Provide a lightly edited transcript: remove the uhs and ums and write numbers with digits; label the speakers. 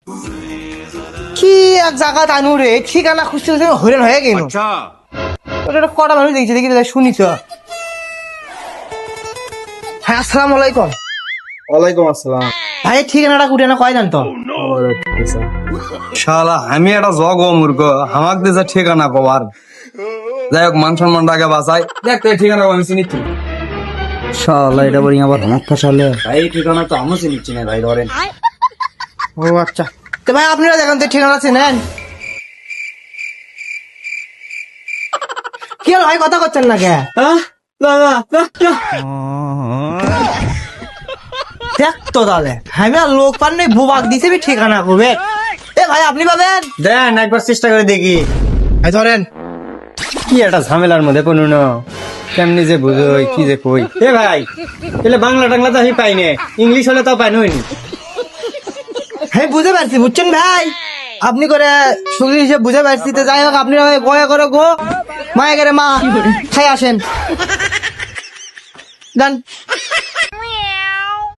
Speaker 1: কি এক জায়গা আনু রে, ঠিকানা খুঁজতে খুঁজতে হইরান হয়ে গেল। ওটা কটা মানুষ দেখছি, দেখি শুনি তো। হ্যাঁ, আসসালামু আলাইকুম।
Speaker 2: ওয়ালাইকুম আসসালাম।
Speaker 1: ভাই ঠিকানাটা কুটে না কয় জান তো?
Speaker 2: শালা আমি একটা জগ মূর্খ, আমাকে দিয়েছে ঠিকানা কবার। যাই হোক, মান সম্মানটাকে বাঁচাই। দেখ তো এই ঠিকানা আমি চিনিচ্ছি।
Speaker 3: শালা এটা বলি আবার আমার ফসালে।
Speaker 2: ভাই এই ঠিকানা তো আমি চিনিচ্ছি না ভাই, ধরেন।
Speaker 1: ও আচ্ছা, তো ভাই আপনারা দেখেন তো ঠিকানা চেনেন? কি হলো ভাই, কথা করছেন না কে? দেখ তো তাহলে আমি আর লোক পান নাই, বুবাক দিছে ঠিকানা করবে। এ ভাই আপনি পাবেন?
Speaker 3: দেন একবার চেষ্টা করে দেখি।
Speaker 1: ভাই ধরেন।
Speaker 3: কি একটা ঝামেলার মধ্যে কোনো না, কেমনি যে বুঝোই কি যে কই। এ ভাই তাহলে বাংলা টাংলা তো আমি পাই না, ইংলিশ হলে তাও পাই নই।
Speaker 1: হ্যাঁ বুঝতে পারছি, বুঝছেন ভাই? আপনি করে সুখী হিসেবে বুঝে পারছি। তো যাই হোক, আপনি গয়া করে গো মায়া করে মা খাই আসেন। ডান।